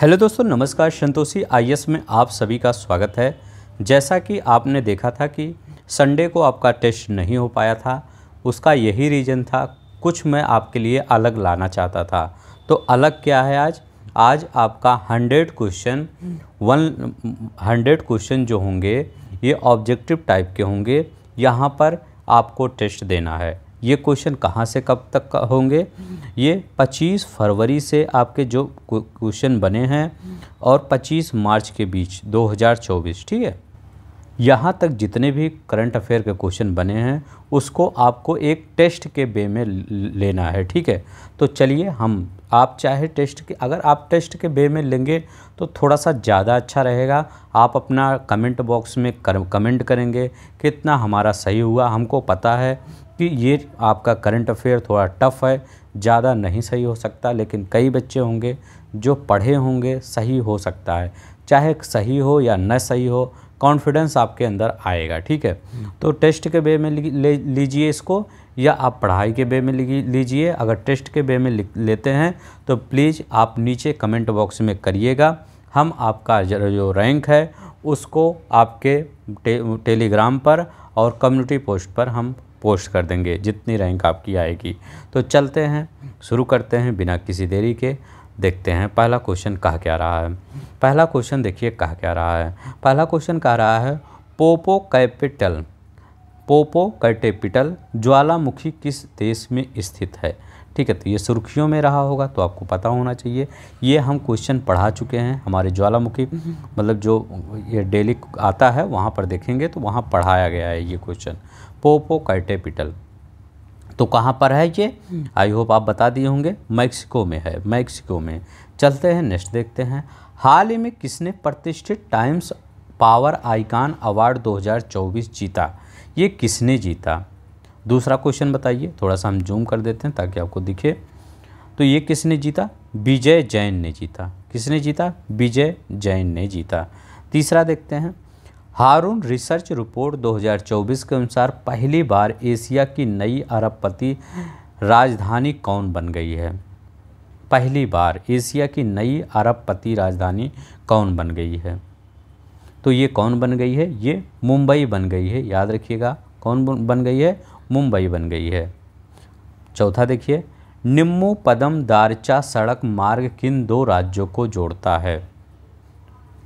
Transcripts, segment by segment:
Hello दोस्तों, नमस्कार। Santoshi IAS में आप सभी का स्वागत है। जैसा कि आपने देखा था कि संडे को आपका टेस्ट नहीं हो पाया था, उसका यही रीज़न था। कुछ मैं आपके लिए अलग लाना चाहता था। तो अलग क्या है आज आपका 100 क्वेश्चन जो होंगे ये ऑब्जेक्टिव टाइप के होंगे। यहाँ पर आपको टेस्ट देना है। ये क्वेश्चन कहाँ से कब तक होंगे? ये 25 फरवरी से आपके जो क्वेश्चन बने हैं और 25 मार्च के बीच 2024, ठीक है। यहाँ तक जितने भी करंट अफेयर के क्वेश्चन बने हैं उसको आपको एक टेस्ट के वे में लेना है, ठीक है। तो चलिए आप चाहे अगर आप टेस्ट के वे में लेंगे तो थोड़ा सा ज़्यादा अच्छा रहेगा। आप अपना कमेंट बॉक्स में कमेंट करेंगे कितना हमारा सही हुआ। हमको पता है कि ये आपका करंट अफेयर थोड़ा टफ़ है, ज़्यादा नहीं सही हो सकता, लेकिन कई बच्चे होंगे जो पढ़े होंगे, सही हो सकता है। चाहे सही हो या न सही हो, कॉन्फिडेंस आपके अंदर आएगा, ठीक है। तो टेस्ट के वे में लीजिए इसको, या आप पढ़ाई के वे में लीजिए। अगर टेस्ट के वे में लेते हैं तो प्लीज़ आप नीचे कमेंट बॉक्स में करिएगा। हम आपका जो रैंक है उसको आपके टेलीग्राम पर और कम्युनिटी पोस्ट पर हम पोस्ट कर देंगे, जितनी रैंक आपकी आएगी। तो चलते हैं, शुरू करते हैं बिना किसी देरी के। देखते हैं पहला क्वेश्चन कह क्या रहा है। पहला क्वेश्चन देखिए कह क्या रहा है। पहला क्वेश्चन कह रहा है पोपोकैपिटल ज्वालामुखी किस देश में स्थित है, ठीक है। तो ये सुर्खियों में रहा होगा तो आपको पता होना चाहिए। ये हम क्वेश्चन पढ़ा चुके हैं। हमारे ज्वालामुखी मतलब जो ये डेली आता है वहाँ पर देखेंगे तो वहाँ पढ़ाया गया है ये क्वेश्चन। पोपोकैपिटल तो कहाँ पर है ये? आई होप आप बता दिए होंगे। मैक्सिको में है, मैक्सिको में। चलते हैं नेक्स्ट देखते हैं। हाल ही में किसने प्रतिष्ठित टाइम्स पावर आइकॉन अवार्ड 2024 जीता? ये किसने जीता? दूसरा क्वेश्चन बताइए। थोड़ा सा हम जूम कर देते हैं ताकि आपको दिखे। तो ये किसने जीता? विजय जैन ने जीता। किसने जीता? विजय जैन ने जीता। तीसरा देखते हैं। हारून रिसर्च रिपोर्ट 2024 के अनुसार पहली बार एशिया की नई अरबपति राजधानी कौन बन गई है? पहली बार एशिया की नई अरबपति राजधानी कौन बन गई है? तो ये कौन बन गई है? ये मुंबई बन गई है। याद रखिएगा, कौन बन गई है? मुंबई बन गई है। चौथा देखिए, निम्मू पदम दारचा सड़क मार्ग किन दो राज्यों को जोड़ता है?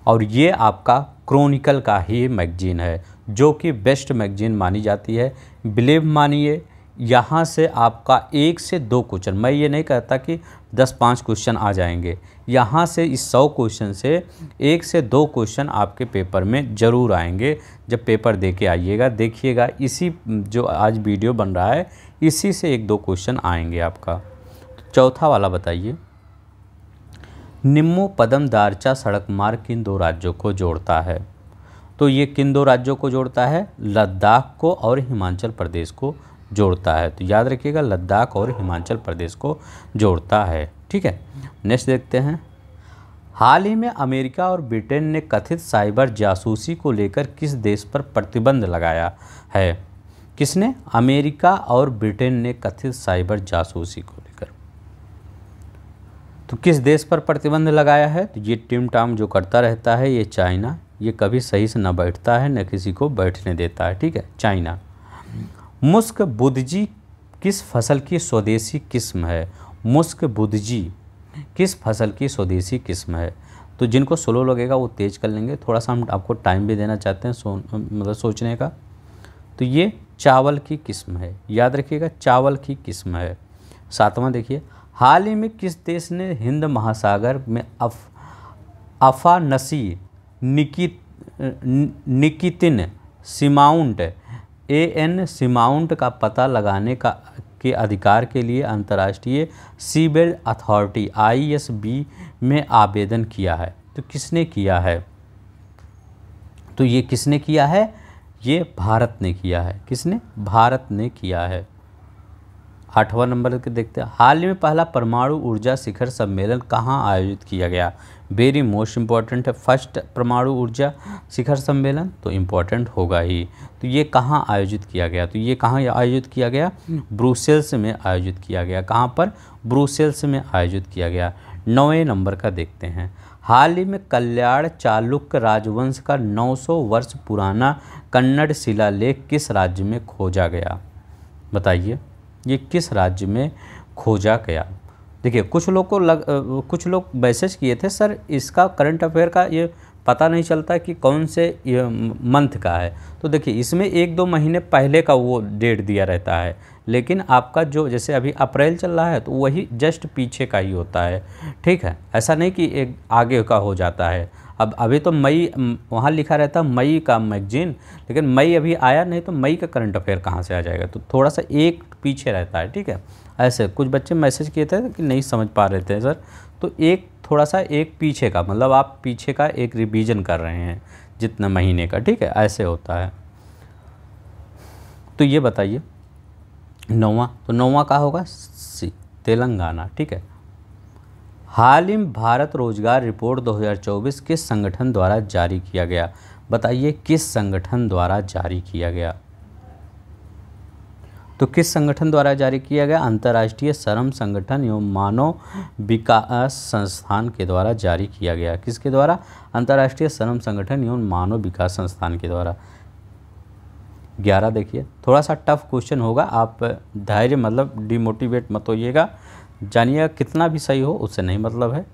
और ये आपका क्रॉनिकल का ही मैगजीन है, जो कि बेस्ट मैगजीन मानी जाती है। बिलीव मानिए, यहाँ से आपका 1 से 2 क्वेश्चन, मैं ये नहीं कहता कि 10-5 क्वेश्चन आ जाएंगे। यहाँ से इस 100 क्वेश्चन से 1 से 2 क्वेश्चन आपके पेपर में ज़रूर आएंगे। जब पेपर दे के आइएगा देखिएगा, इसी जो आज वीडियो बन रहा है इसी से 1-2 क्वेश्चन आएंगे आपका। तो चौथा वाला बताइए। निम्मू पदम दारचा सड़क मार्ग किन दो राज्यों को जोड़ता है? तो ये किन दो राज्यों को जोड़ता है? लद्दाख को और हिमाचल प्रदेश को जोड़ता है। तो याद रखिएगा, लद्दाख और हिमाचल प्रदेश को जोड़ता है, ठीक है। नेक्स्ट देखते हैं। हाल ही में अमेरिका और ब्रिटेन ने कथित साइबर जासूसी को लेकर किस देश पर प्रतिबंध लगाया है? किसने? अमेरिका और ब्रिटेन ने कथित साइबर जासूसी को लेकर तो किस देश पर प्रतिबंध लगाया है? तो ये टिम टाम जो करता रहता है ये चाइना। ये कभी सही से न बैठता है न किसी को बैठने देता है, ठीक है, चाइना। मुस्क बुदजी किस फसल की स्वदेशी किस्म है? मुस्क बुदजी किस फसल की स्वदेशी किस्म है? तो जिनको स्लो लगेगा वो तेज कर लेंगे, थोड़ा सा हम आपको टाइम भी देना चाहते हैं मतलब सोचने का। तो ये चावल की किस्म है, याद रखिएगा, चावल की किस्म है। सातवां देखिए। हाल ही में किस देश ने हिंद महासागर में अफानसी निकितिन सीमाउंट AN सीमाउंट का पता लगाने के अधिकार के लिए अंतर्राष्ट्रीय सीबेड अथॉरिटी ISB में आवेदन किया है? तो किसने किया है? तो ये किसने किया है? ये भारत ने किया है। किसने? भारत ने किया है। 8वां नंबर के देखते हैं। हाल ही में पहला परमाणु ऊर्जा शिखर सम्मेलन कहाँ आयोजित किया गया? वेरी मोस्ट इम्पॉर्टेंट है। फर्स्ट परमाणु ऊर्जा शिखर सम्मेलन तो इम्पॉर्टेंट होगा ही। तो ये कहाँ आयोजित किया गया? तो ये कहाँ आयोजित किया गया? ब्रुसेल्स में आयोजित किया गया। कहाँ पर? ब्रुसेल्स में आयोजित किया गया। 9वें नंबर का देखते हैं। हाल ही में कल्याण चालुक्य राजवंश का 900 वर्ष पुराना कन्नड़ शिलालेख किस राज्य में खोजा गया? बताइए, ये किस राज्य में खोजा गया? देखिए, कुछ लोग मैसेज किए थे, सर इसका करंट अफेयर का ये पता नहीं चलता कि कौन से ये मंथ का है। तो देखिए, इसमें 1-2 महीने पहले का वो डेट दिया रहता है, लेकिन आपका जो जैसे अभी अप्रैल चल रहा है तो वही जस्ट पीछे का ही होता है। ठीक है, ऐसा नहीं कि एक आगे का हो जाता है। अब अभी तो मई वहाँ लिखा रहता है मई का मैगजीन, लेकिन मई अभी आया नहीं तो मई का करंट अफेयर कहाँ से आ जाएगा? तो थोड़ा सा एक पीछे रहता है। ठीक है, ऐसे कुछ बच्चे मैसेज किए थे कि नहीं समझ पा रहे थे सर, तो एक थोड़ा सा एक पीछे का, मतलब आप पीछे का एक रिवीजन कर रहे हैं जितना महीने का। ठीक है, ऐसे होता है। तो ये बताइए 9वां, तो 9वां का होगा सी, तेलंगाना। ठीक है, हाल ही में भारत रोजगार रिपोर्ट 2024 किस संगठन द्वारा जारी किया गया? बताइए, किस संगठन द्वारा जारी किया गया? तो किस संगठन द्वारा जारी किया गया? अंतर्राष्ट्रीय श्रम संगठन एवं मानव विकास संस्थान के द्वारा जारी किया गया। किसके द्वारा? अंतर्राष्ट्रीय श्रम संगठन एवं मानव विकास संस्थान के द्वारा। 11 देखिए, थोड़ा सा टफ क्वेश्चन होगा, आप धैर्य मतलब डिमोटिवेट मत होइएगा, जानिए कितना भी सही हो उससे नहीं मतलब है।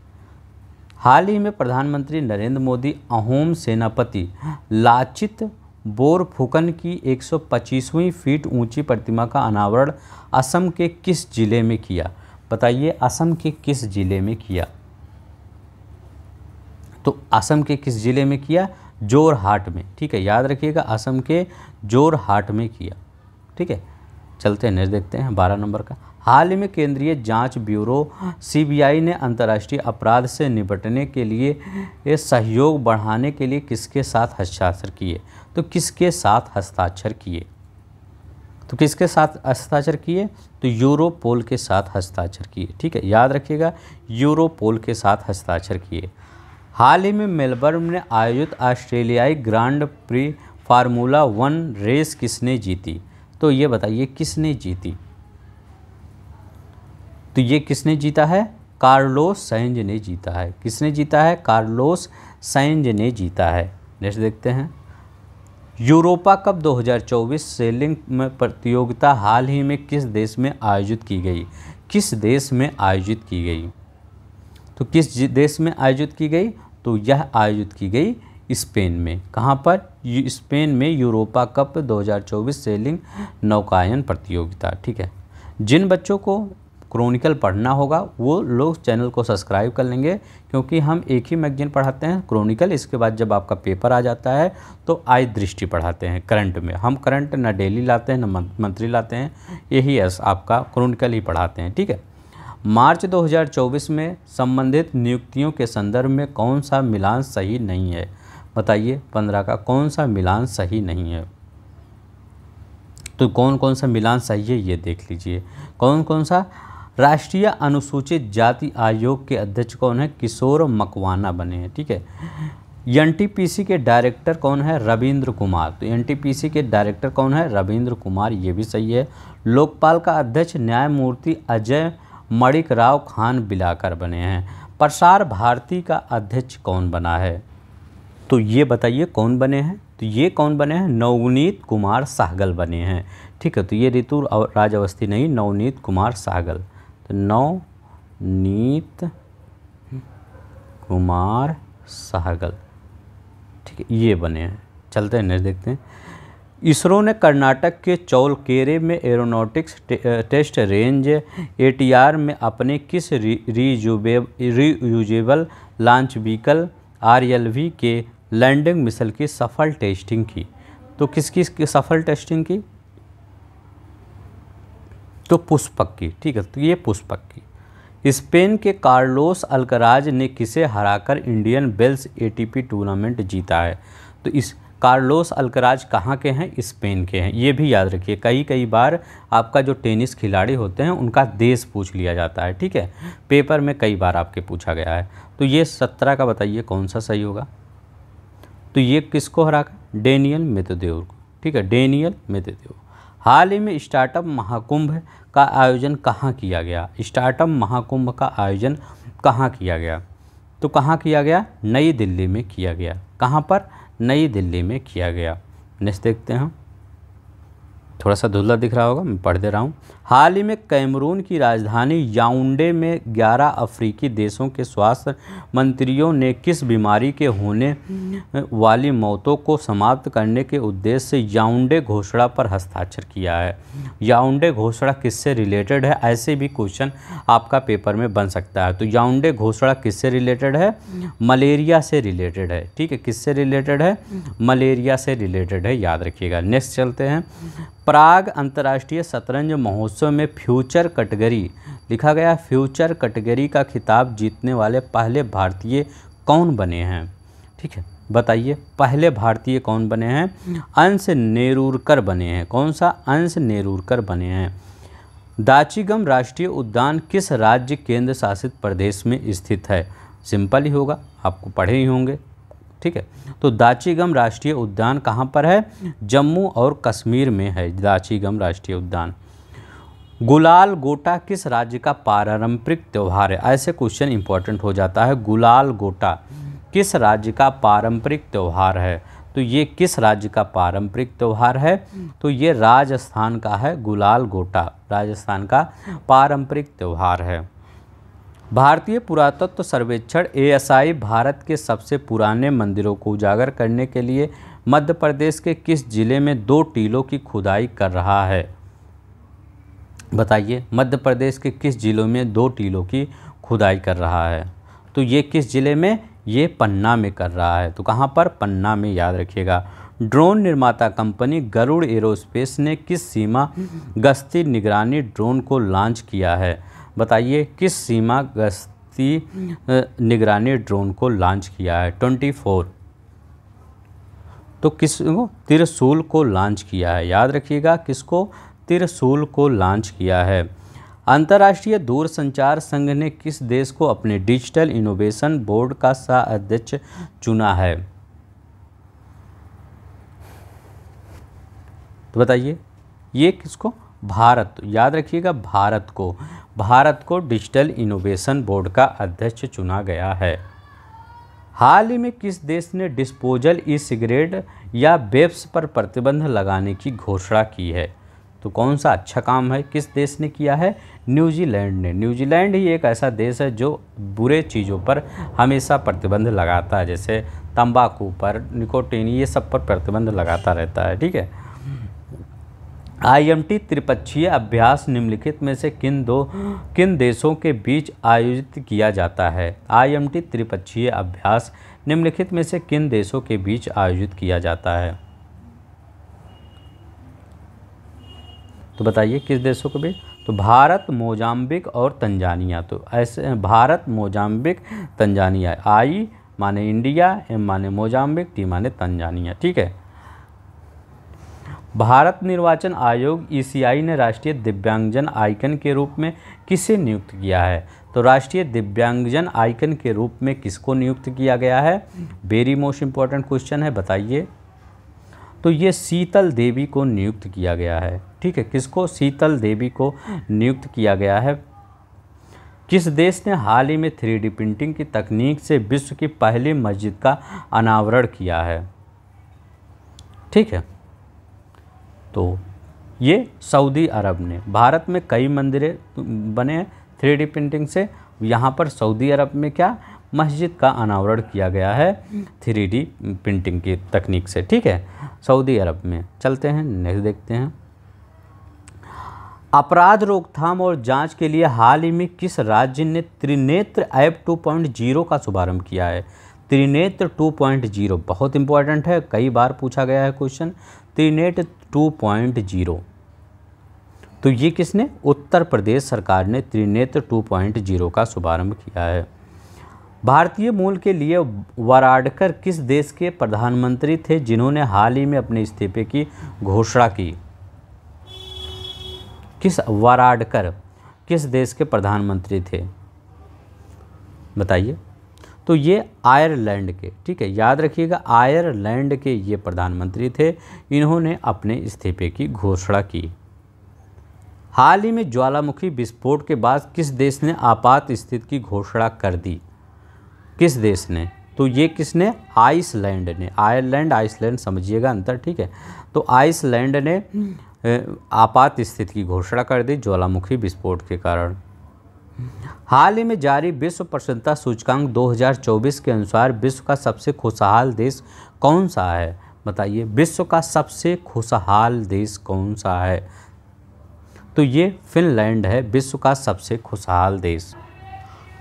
हाल ही में प्रधानमंत्री नरेंद्र मोदी अहोम सेनापति लाचित बोरफुकन की 125वीं फीट ऊंची प्रतिमा का अनावरण असम के किस जिले में किया? बताइए, असम के किस जिले में किया? तो असम के किस जिले में किया? जोरहाट में। ठीक है, याद रखिएगा, असम के जोरहाट में किया। ठीक है, चलते हैं नेक्स्ट देखते हैं 12 नंबर का। हाल ही में केंद्रीय जांच ब्यूरो सीबीआई ने अंतर्राष्ट्रीय अपराध से निपटने के लिए सहयोग बढ़ाने के लिए किसके साथ हस्ताक्षर किए? तो किसके साथ हस्ताक्षर किए? तो किसके साथ हस्ताक्षर किए? तो यूरोपोल के साथ हस्ताक्षर किए। ठीक है, याद रखिएगा, यूरोपोल के साथ हस्ताक्षर किए। हाल ही में मेलबर्न में आयोजित ऑस्ट्रेलियाई ग्रांड प्री फार्मूला 1 रेस किसने जीती? तो ये बताइए, किसने जीती? तो ये किसने जीता है? कार्लोस साइंज ने जीता है। किसने जीता है? कार्लोस साइंज ने जीता है। नेक्स्ट देखते हैं, यूरोपा कप 2024 सेलिंग में प्रतियोगिता हाल ही में किस देश में आयोजित की गई? किस देश में आयोजित की गई? तो किस देश में आयोजित की गई? तो यह आयोजित की गई स्पेन में। कहाँ पर? स्पेन में यूरोपा कप 2024 सेलिंग नौकायन प्रतियोगिता। ठीक है, जिन बच्चों को क्रॉनिकल पढ़ना होगा वो लोग चैनल को सब्सक्राइब कर लेंगे, क्योंकि हम एक ही मैगजीन पढ़ाते हैं, क्रॉनिकल। इसके बाद जब आपका पेपर आ जाता है तो आय दृष्टि पढ़ाते हैं करंट में। हम करंट ना डेली लाते हैं ना मंथली लाते हैं, यही आपका क्रॉनिकल ही पढ़ाते हैं। ठीक है, मार्च 2024 में संबंधित नियुक्तियों के संदर्भ में कौन सा मिलान सही नहीं है? बताइए, 15 का कौन सा मिलान सही नहीं है? तो कौन कौन सा मिलान सही है ये देख लीजिए। कौन कौन सा? राष्ट्रीय अनुसूचित जाति आयोग के अध्यक्ष कौन है? किशोर मकवाना बने हैं। ठीक है, एनटीपीसी के डायरेक्टर कौन है? रविंद्र कुमार। तो एनटीपीसी के डायरेक्टर कौन है? रविंद्र कुमार, ये भी सही है। लोकपाल का अध्यक्ष न्यायमूर्ति अजय मणिक राव खान बिलाकर बने हैं। प्रसार भारती का अध्यक्ष कौन बना है? तो ये बताइए कौन बने हैं? तो ये कौन बने हैं? नवनीत कुमार सहगल बने हैं। ठीक है, तो ये ऋतु राज अवस्थी नहीं, नवनीत कुमार सहगल। तो नवनीत कुमार सहगल, ठीक है, ये बने हैं। चलते हैं नेक्स्ट देखते हैं। इसरो ने कर्नाटक के चौलकेरे में एरोनॉटिक्स टेस्ट रेंज ATR में अपने किस रीयूजेबल लॉन्च व्हीकल RLV के लैंडिंग मिशन की सफल टेस्टिंग की? तो किसकी सफल टेस्टिंग की? तो पुष्पक की। ठीक है, तो ये पुष्पक की। स्पेन के कार्लोस अल्कराज ने किसे हराकर इंडियन वेल्स ATP टूर्नामेंट जीता है? तो इस कार्लोस अल्कराज कहाँ के हैं? स्पेन के हैं। ये भी याद रखिए, कई बार आपका जो टेनिस खिलाड़ी होते हैं उनका देश पूछ लिया जाता है। ठीक है, पेपर में कई बार आपके पूछा गया है। तो ये 17 का बताइए कौन सा सही होगा? तो ये किसको हराकर? डेनियल मेदवेदेव को। ठीक है, डेनियल मेदवेदेव। हाल ही में स्टार्टअप महाकुंभ का आयोजन कहाँ किया गया? स्टार्टअप महाकुंभ का आयोजन कहाँ किया गया? तो कहाँ किया गया? नई दिल्ली में किया गया। कहाँ पर? नई दिल्ली में किया गया। नेक्स्ट देखते हैं, थोड़ा सा धुंधला दिख रहा होगा, मैं पढ़ दे रहा हूँ। हाल ही में कैमरून की राजधानी याओंडे में 11 अफ्रीकी देशों के स्वास्थ्य मंत्रियों ने किस बीमारी के होने वाली मौतों को समाप्त करने के उद्देश्य से याओंडे घोषणा पर हस्ताक्षर किया है? याओंडे घोषणा किससे रिलेटेड है? ऐसे भी क्वेश्चन आपका पेपर में बन सकता है। तो याओंडे घोषणा किससे रिलेटेड है? मलेरिया से रिलेटेड है। ठीक है, किससे रिलेटेड है? मलेरिया से रिलेटेड है, याद रखिएगा। नेक्स्ट चलते हैं, प्राग अंतर्राष्ट्रीय शतरंज महोत्सव में फ्यूचर कैटेगरी लिखा गया, फ्यूचर कैटेगरी का खिताब जीतने वाले पहले भारतीय कौन बने हैं? ठीक है, बताइए पहले भारतीय कौन बने हैं? अंश नेरुरकर बने हैं। कौन सा? अंश नेरुरकर बने हैं। दाचीगम राष्ट्रीय उद्यान किस राज्य केंद्र शासित प्रदेश में स्थित है? सिंपल ही होगा, आपको पढ़े ही होंगे। ठीक है, तो दाचीगम राष्ट्रीय उद्यान कहाँ पर है? जम्मू और कश्मीर में है दाचीगम राष्ट्रीय उद्यान। गुलाल गोटा किस राज्य का पारंपरिक त्यौहार है? ऐसे क्वेश्चन इंपॉर्टेंट हो जाता है। गुलाल गोटा किस राज्य का पारंपरिक त्यौहार है? तो ये किस राज्य का पारंपरिक त्यौहार है? तो ये राजस्थान का है। गुलाल गोटा राजस्थान का पारंपरिक त्यौहार है। भारतीय पुरातत्व सर्वेक्षण ASI भारत के सबसे पुराने मंदिरों को उजागर करने के लिए मध्य प्रदेश के किस जिले में 2 टीलों की खुदाई कर रहा है? बताइए, मध्य प्रदेश के किस जिलों में 2 टीलों की खुदाई कर रहा है? तो ये किस जिले में? ये पन्ना में कर रहा है। तो कहाँ पर? पन्ना में, याद रखिएगा। ड्रोन निर्माता कंपनी गरुड़ एरोस्पेस ने किस सीमा गश्ती निगरानी ड्रोन को लॉन्च किया है? बताइए, किस सीमा गश्ती निगरानी ड्रोन को लॉन्च किया है? 24। तो किसको? त्रिशूल को लॉन्च किया है, याद रखिएगा। किसको? त्रिशूल को लॉन्च किया है। अंतर्राष्ट्रीय दूरसंचार संघ ने किस देश को अपने डिजिटल इनोवेशन बोर्ड का सह अध्यक्ष चुना है? तो बताइए, ये किसको? भारत, याद रखिएगा, भारत को डिजिटल इनोवेशन बोर्ड का अध्यक्ष चुना गया है। हाल ही में किस देश ने डिस्पोजल ई सिगरेट या वेप्स पर प्रतिबंध लगाने की घोषणा की है? तो कौन सा अच्छा काम है? किस देश ने किया है? न्यूजीलैंड ने। न्यूजीलैंड ही एक ऐसा देश है जो बुरे चीज़ों पर हमेशा प्रतिबंध लगाता है, जैसे तंबाकू पर, निकोटीन, ये सब पर प्रतिबंध लगाता रहता है। ठीक है, IMT त्रिपक्षीय अभ्यास निम्नलिखित में से किन देशों के बीच आयोजित किया जाता है? IMT त्रिपक्षीय अभ्यास निम्नलिखित में से किन देशों के बीच आयोजित किया जाता है? तो बताइए, किस देशों के बीच? तो भारत, मोजाम्बिक और तंजानिया। तो ऐसे भारत, मोजाम्बिक, तंजानिया। I माने इंडिया, M माने मोजाम्बिक, T माने तंजानिया। ठीक है, भारत निर्वाचन आयोग ECI ने राष्ट्रीय दिव्यांगजन आइकन के रूप में किसे नियुक्त किया है? तो राष्ट्रीय दिव्यांगजन आइकन के रूप में किसको नियुक्त किया गया है? वेरी मोस्ट इम्पॉर्टेंट क्वेश्चन है, बताइए। तो ये शीतल देवी को नियुक्त किया गया है। ठीक है, किसको? शीतल देवी को नियुक्त किया गया है। किस देश ने हाल ही में 3D प्रिंटिंग की तकनीक से विश्व की पहली मस्जिद का अनावरण किया है? ठीक है, तो ये सऊदी अरब ने। भारत में कई मंदिरें बने हैं 3D प्रिंटिंग से, यहाँ पर सऊदी अरब में क्या? मस्जिद का अनावरण किया गया है 3D प्रिंटिंग की तकनीक से। ठीक है, सऊदी अरब में। चलते हैं, नेक्स्ट देखते हैं। अपराध रोकथाम और जांच के लिए हाल ही में किस राज्य ने त्रिनेत्र ऐप 2.0 का शुभारंभ किया है? त्रिनेत्र 2.0 बहुत इंपॉर्टेंट है, कई बार पूछा गया है क्वेश्चन। त्रिनेत्र 2.0, तो ये किसने? उत्तर प्रदेश सरकार ने त्रिनेत्र 2.0 का शुभारंभ किया है। भारतीय मूल के लिए वाराडकर किस देश के प्रधानमंत्री थे जिन्होंने हाल ही में अपने इस्तीफे की घोषणा की? किस? वाराडकर किस देश के प्रधानमंत्री थे? बताइए। तो ये आयरलैंड के, ठीक है, याद रखिएगा, आयरलैंड के ये प्रधानमंत्री थे, इन्होंने अपने इस्तीफे की घोषणा की। हाल ही में ज्वालामुखी विस्फोट के बाद किस देश ने आपात स्थिति की घोषणा कर दी? किस देश ने? तो ये किसने? आइसलैंड ने। आयरलैंड आइसलैंड समझिएगा अंतर, ठीक है। तो आइसलैंड ने आपात स्थिति की घोषणा कर दी ज्वालामुखी विस्फोट के कारण। हाल ही में जारी विश्व प्रसन्नता सूचकांक 2024 के अनुसार विश्व का सबसे खुशहाल देश कौन सा है? बताइए, विश्व का सबसे खुशहाल देश कौन सा है? तो ये फिनलैंड है, विश्व का सबसे खुशहाल देश।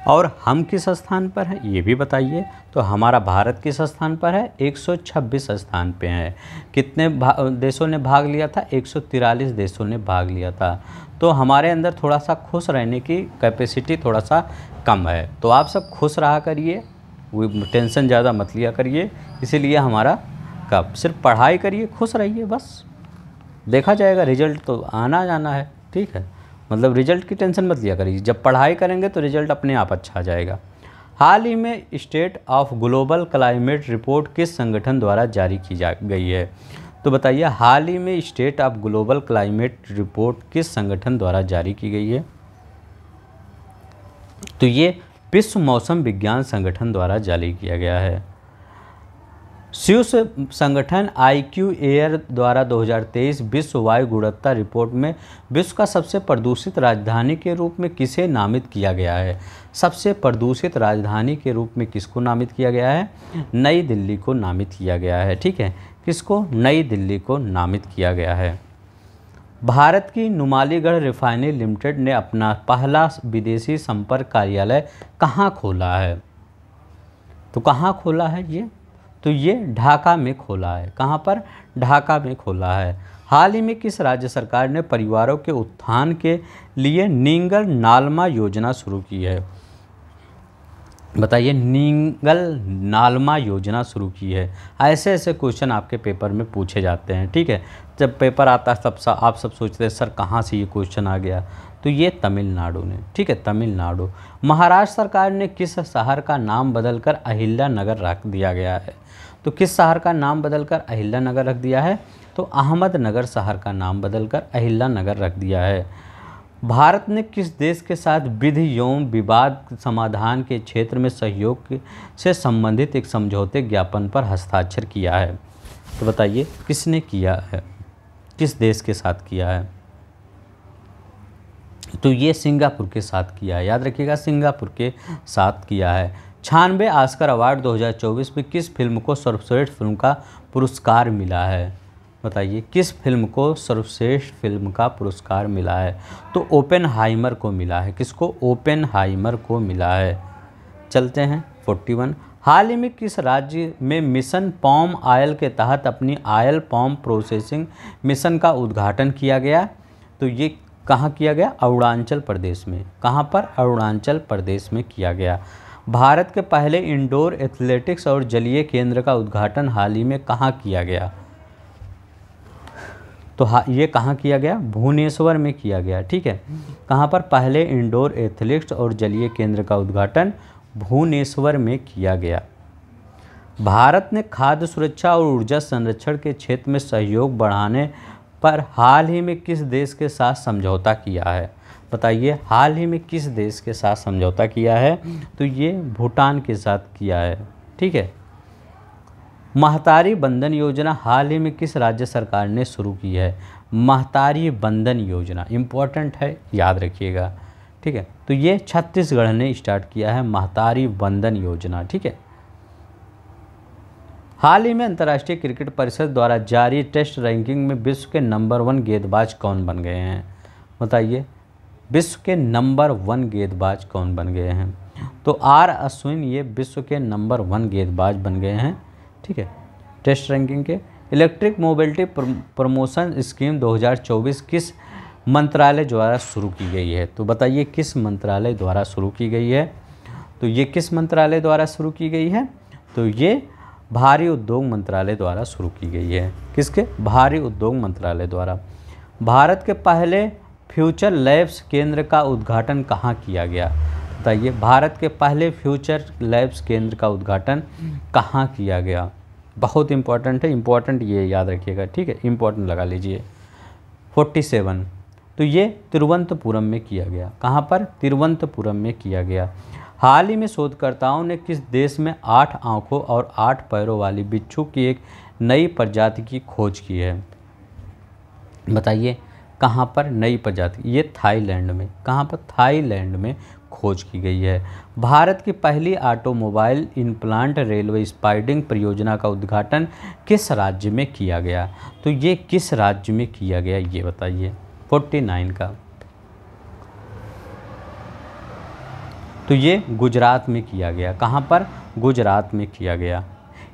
और हम किस स्थान पर हैं ये भी बताइए। तो हमारा भारत किस स्थान पर है? 126 स्थान पे है। कितने देशों ने भाग लिया था? 143 देशों ने भाग लिया था। तो हमारे अंदर थोड़ा सा खुश रहने की कैपेसिटी थोड़ा सा कम है। तो आप सब खुश रहा करिए, वो टेंशन ज़्यादा मत लिया करिए। इसीलिए हमारा कब सिर्फ पढ़ाई करिए, खुश रहिए, बस देखा जाएगा। रिजल्ट तो आना जाना है, ठीक है। मतलब रिजल्ट की टेंशन मत लिया करिए, जब पढ़ाई करेंगे तो रिजल्ट अपने आप अच्छा आ जाएगा। हाल ही में state of global climate report किस संगठन द्वारा जारी की जा गई है? तो बताइए, हाल ही में state of global climate report किस संगठन द्वारा जारी की गई है? तो ये विश्व मौसम विज्ञान संगठन द्वारा जारी किया गया है। शीर्ष संगठन IQAir द्वारा 2023 विश्व वायु गुणवत्ता रिपोर्ट में विश्व का सबसे प्रदूषित राजधानी के रूप में किसे नामित किया गया है? सबसे प्रदूषित राजधानी के रूप में किसको नामित किया गया है? नई दिल्ली को नामित किया गया है, ठीक है। किसको? नई दिल्ली को नामित किया गया है। भारत की नुमालीगढ़ रिफाइनरी लिमिटेड ने अपना पहला विदेशी संपर्क कार्यालय कहाँ खोला है? तो कहाँ खोला है ये? तो ये ढाका में खोला है। कहाँ पर? ढाका में खोला है। हाल ही में किस राज्य सरकार ने परिवारों के उत्थान के लिए नींगल नालमा योजना शुरू की है? बताइए, नींगल नालमा योजना शुरू की है। ऐसे ऐसे क्वेश्चन आपके पेपर में पूछे जाते हैं, ठीक है। जब पेपर आता है तब आप सब सोचते हैं सर कहाँ से ये क्वेश्चन आ गया। तो ये तमिलनाडु ने, ठीक है, तमिलनाडु। महाराष्ट्र सरकार ने किस शहर का नाम बदलकर अहिल्या नगर रख दिया गया है? तो किस शहर का नाम बदलकर अहिल्या नगर रख दिया है? तो अहमदनगर शहर का नाम बदलकर अहिल्या नगर रख दिया है। भारत ने किस देश के साथ विधि एवं विवाद समाधान के क्षेत्र में सहयोग से संबंधित एक समझौते ज्ञापन पर हस्ताक्षर किया है? तो बताइए, किसने किया है? किस देश के साथ किया है? तो ये सिंगापुर के साथ किया है। याद रखिएगा, सिंगापुर के साथ किया है। 96 ऑस्कर अवार्ड 2024 में किस फिल्म को सर्वश्रेष्ठ फिल्म का पुरस्कार मिला है? बताइए, किस फिल्म को सर्वश्रेष्ठ फिल्म का पुरस्कार मिला है? तो ओपेनहाइमर को मिला है। किसको? ओपेनहाइमर को मिला है। चलते हैं 41। हाल ही में किस राज्य में मिशन पाम ऑयल के तहत अपनी ऑयल पाम प्रोसेसिंग मिशन का उद्घाटन किया गया? तो ये कहाँ किया गया? अरुणाचल प्रदेश में। कहाँ पर? अरुणाचल प्रदेश में किया गया। भारत के पहले इंडोर एथलेटिक्स और जलीय केंद्र का उद्घाटन हाल ही में कहाँ किया गया? तो ये कहाँ किया गया? भुवनेश्वर में किया गया, ठीक है। कहाँ पर? पहले इंडोर एथलेटिक्स और जलीय केंद्र का उद्घाटन भुवनेश्वर में किया गया। भारत ने खाद्य सुरक्षा और ऊर्जा संरक्षण के क्षेत्र में सहयोग बढ़ाने पर हाल ही में किस देश के साथ समझौता किया है? बताइए, हाल ही में किस देश के साथ समझौता किया है? तो ये भूटान के साथ किया है, ठीक है। महतारी बंधन योजना हाल ही में किस राज्य सरकार ने शुरू की है? महतारी बंधन योजना इम्पोर्टेंट है, याद रखिएगा, ठीक है। तो ये छत्तीसगढ़ ने स्टार्ट किया है महतारी बंधन योजना, ठीक है। हाल ही में अंतर्राष्ट्रीय क्रिकेट परिषद द्वारा जारी टेस्ट रैंकिंग में विश्व के नंबर 1 गेंदबाज कौन बन गए हैं? बताइए, विश्व के नंबर 1 गेंदबाज कौन बन गए हैं? तो आर अश्विन ये विश्व के नंबर 1 गेंदबाज बन गए हैं, ठीक है। टेस्ट रैंकिंग के इलेक्ट्रिक मोबिलिटी प्रमोशन स्कीम 2024 किस मंत्रालय द्वारा शुरू की गई है? तो बताइए, किस मंत्रालय द्वारा शुरू की गई है? तो ये किस मंत्रालय द्वारा शुरू की गई है? तो ये भारी उद्योग मंत्रालय द्वारा शुरू की गई है। किसके? भारी उद्योग मंत्रालय द्वारा। भारत के पहले फ्यूचर लैब्स केंद्र का उद्घाटन कहाँ किया गया? बताइए, भारत के पहले फ्यूचर लैब्स केंद्र का उद्घाटन कहाँ किया गया? बहुत इंपॉर्टेंट है, इंपॉर्टेंट ये याद रखिएगा, ठीक है, इंपॉर्टेंट लगा लीजिए। 47, तो ये तिरुवनंतपुरम में किया गया। कहाँ पर? तिरुवनंतपुरम में किया गया। हाल ही में शोधकर्ताओं ने किस देश में 8 आंखों और 8 पैरों वाली बिच्छू की एक नई प्रजाति की खोज की है? बताइए कहाँ पर नई प्रजाति? ये थाईलैंड में। कहाँ पर? थाईलैंड में खोज की गई है। भारत की पहली ऑटोमोबाइल इम्प्लांट रेलवे स्पाइडिंग परियोजना का उद्घाटन किस राज्य में किया गया? तो ये किस राज्य में किया गया ये बताइए। 49 का। तो ये गुजरात में किया गया। कहाँ पर? गुजरात में किया गया।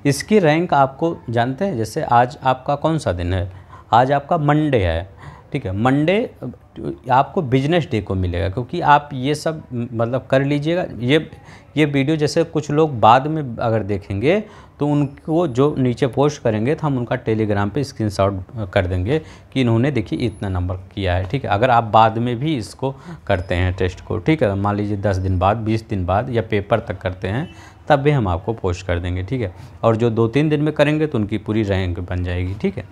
इसकी रैंक आपको जानते हैं, जैसे आज आपका कौन सा दिन है? आज आपका मंडे है, ठीक है। मंडे आपको बिजनेस डे को मिलेगा, क्योंकि आप ये सब मतलब कर लीजिएगा। ये वीडियो जैसे कुछ लोग बाद में अगर देखेंगे तो उनको जो नीचे पोस्ट करेंगे तो हम उनका टेलीग्राम पे स्क्रीनशॉट कर देंगे कि इन्होंने देखिए इतना नंबर किया है, ठीक है। अगर आप बाद में भी इसको करते हैं टेस्ट को, ठीक है, मान लीजिए 10 दिन बाद, 20 दिन बाद या पेपर तक करते हैं, तब भी हम आपको पोस्ट कर देंगे, ठीक है। और जो 2-3 दिन में करेंगे तो उनकी पूरी रैंक बन जाएगी, ठीक है।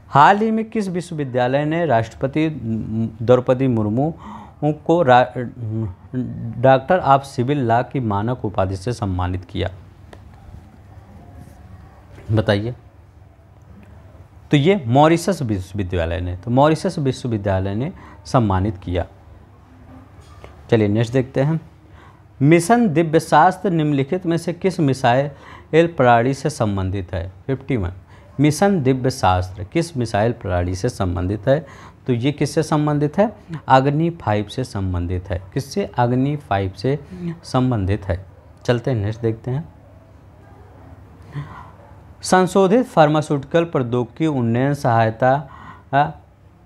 हाल ही में किस विश्वविद्यालय ने राष्ट्रपति द्रौपदी मुर्मू को डॉक्टर ऑफ सिविल लॉ की मानक उपाधि से सम्मानित किया? बताइए। तो ये मॉरिशस विश्वविद्यालय ने, तो मॉरिशस विश्वविद्यालय ने सम्मानित किया। चलिए नेक्स्ट देखते हैं। मिशन दिव्यशास्त्र निम्नलिखित में से किस मिसाइल प्रणाली से संबंधित है? 51। मिशन दिव्यशास्त्र किस मिसाइल प्रणाली से संबंधित है? तो ये किससे संबंधित है? अग्नि 5 से संबंधित है। किससे? अग्नि 5 से संबंधित है। चलते हैं नेक्स्ट देखते हैं। संशोधित फार्मास्यूटिकल प्रौद्योगिकी उन्नयन सहायता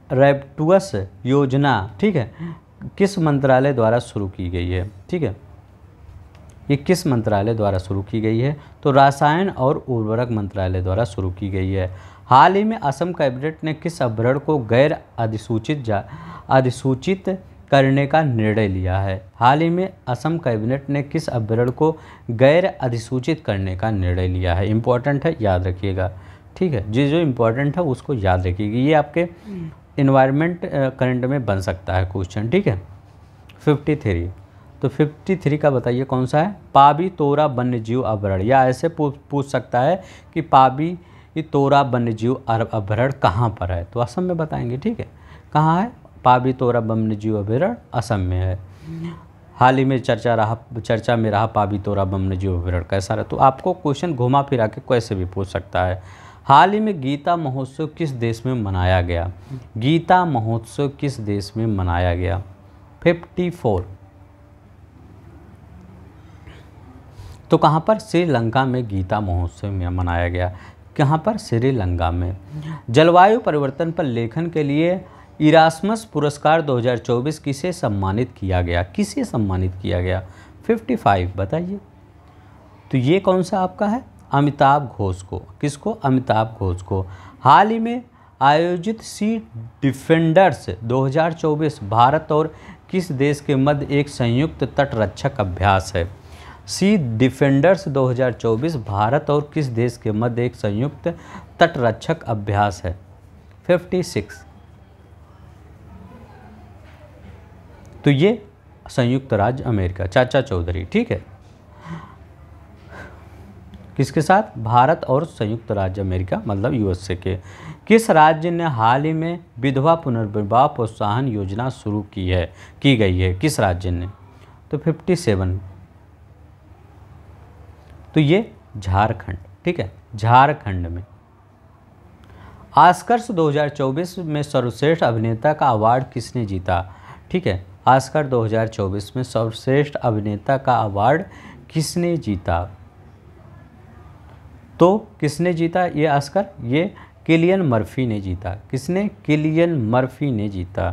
रैप्टुअस योजना, ठीक है, किस मंत्रालय द्वारा शुरू की गई है? ठीक है, ये किस मंत्रालय द्वारा शुरू की गई है? तो रसायन और उर्वरक मंत्रालय द्वारा शुरू की गई है। हाल ही में असम कैबिनेट ने किस अपभ्रंश को गैर अधिसूचित करने का निर्णय लिया है? हाल ही में असम कैबिनेट ने किस अपभ्रंश को गैर अधिसूचित करने का निर्णय लिया है? इम्पॉर्टेंट है, याद रखिएगा, ठीक है। जो इम्पोर्टेंट है उसको याद रखिएगा, ये आपके इन्वायरमेंट करंट में बन सकता है क्वेश्चन, ठीक है। 53, तो 53 का बताइए कौन सा है? पाबी तोरा वन्यजीव अभयारण्य, या ऐसे पूछ सकता है कि पाबी तोरा वन्यजीव अभयारण्य कहाँ पर है? तो असम में बताएंगे, ठीक है। कहाँ है पाबी तोरा वन्यजीव अभयारण्य? असम में है। हाल ही में चर्चा में रहा पाबी तोरा वन्यजीव अभयारण्य कैसा रहा? तो आपको क्वेश्चन घुमा फिरा के कैसे भी पूछ सकता है। हाल ही में गीता महोत्सव किस देश में मनाया गया? गीता महोत्सव किस देश में मनाया गया? 54, तो कहाँ पर? श्रीलंका में गीता महोत्सव में मनाया गया। कहाँ पर? श्रीलंका में। जलवायु परिवर्तन पर लेखन के लिए इरास्मस पुरस्कार 2024 किसे सम्मानित किया गया? किसे सम्मानित किया गया? 55 बताइए। तो ये कौन सा आपका है? अमिताभ घोष को। किसको? अमिताभ घोष को। हाल ही में आयोजित सी डिफेंडर्स 2024 भारत और किस देश के मध्य एक संयुक्त तटरक्षक अभ्यास है? सी डिफेंडर्स 2024 भारत और किस देश के मध्य एक संयुक्त तटरक्षक अभ्यास है? 56, तो ये संयुक्त राज्य अमेरिका, चाचा चौधरी, ठीक है। किसके साथ? भारत और संयुक्त राज्य अमेरिका मतलब यूएसए के। किस राज्य ने हाल ही में विधवा पुनर्विवाह प्रोत्साहन योजना शुरू की गई है? किस राज्य ने? तो 57, तो ये झारखंड, ठीक है, झारखंड में। ऑस्कर्स 2024 में सर्वश्रेष्ठ अभिनेता का अवार्ड किसने जीता? ठीक है, ऑस्कर 2024 में सर्वश्रेष्ठ अभिनेता का अवार्ड किसने जीता? तो किसने जीता ये ऑस्कर? ये किलियन मर्फी ने जीता। किसने? किलियन मर्फी ने जीता।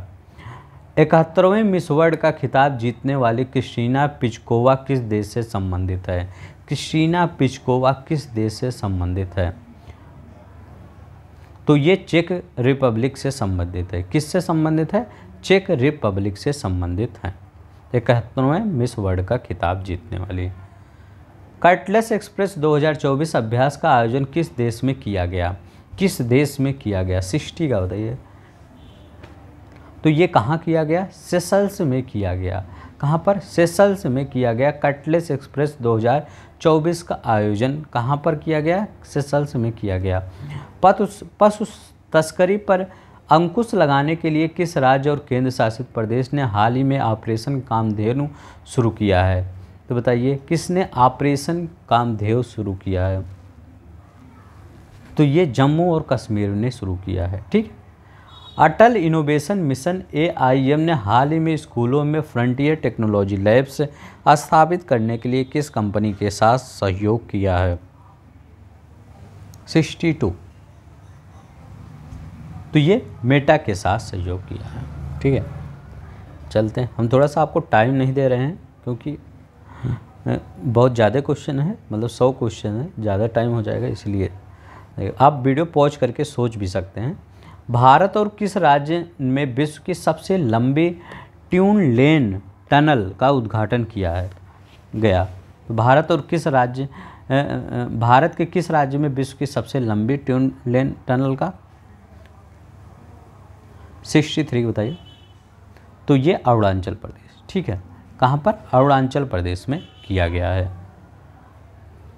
71वें मिस वर्ल्ड का खिताब जीतने वाली क्रिस्टीना पिचकोवा किस देश से संबंधित है? क्रिस्टीना पिचकोवा किस देश से संबंधित है? तो ये चेक रिपब्लिक से संबंधित है। किससे संबंधित है? चेक रिपब्लिक से संबंधित है। 71वें मिस वर्ल्ड का खिताब जीतने वाली। कटलेस एक्सप्रेस 2024 अभ्यास का आयोजन किस देश में किया गया? किस देश में किया गया? 60 का बताइए। तो ये कहाँ किया गया? सेशल्स में किया गया। कहाँ पर? सेशल्स में किया गया कटलेस एक्सप्रेस 2024 का आयोजन कहाँ पर किया गया? सेशल्स में किया गया। पशु तस्करी पर अंकुश लगाने के लिए किस राज्य और केंद्र शासित प्रदेश ने हाल ही में ऑपरेशन कामधेनु शुरू किया है? तो बताइए किसने ऑपरेशन कामधेनु शुरू किया है? तो ये जम्मू और कश्मीर ने शुरू किया है। ठीक। अटल इनोवेशन मिशन AIM ने हाल ही में स्कूलों में फ्रंटियर टेक्नोलॉजी लैब्स स्थापित करने के लिए किस कंपनी के साथ सहयोग किया है? 62। तो ये मेटा के साथ सहयोग किया है। ठीक है, चलते हैं। हम थोड़ा सा आपको टाइम नहीं दे रहे हैं क्योंकि बहुत ज़्यादा क्वेश्चन है, मतलब 100 क्वेश्चन है, ज़्यादा टाइम हो जाएगा, इसलिए आप वीडियो पॉज करके सोच भी सकते हैं। भारत और किस राज्य में विश्व की सबसे लंबी ट्यून लेन टनल का उद्घाटन किया है गया? तो भारत के किस राज्य में विश्व की सबसे लंबी ट्यून लेन टनल का? 63 बताइए। तो ये अरुणाचल प्रदेश। ठीक है, कहाँ पर? अरुणाचल प्रदेश में किया गया है।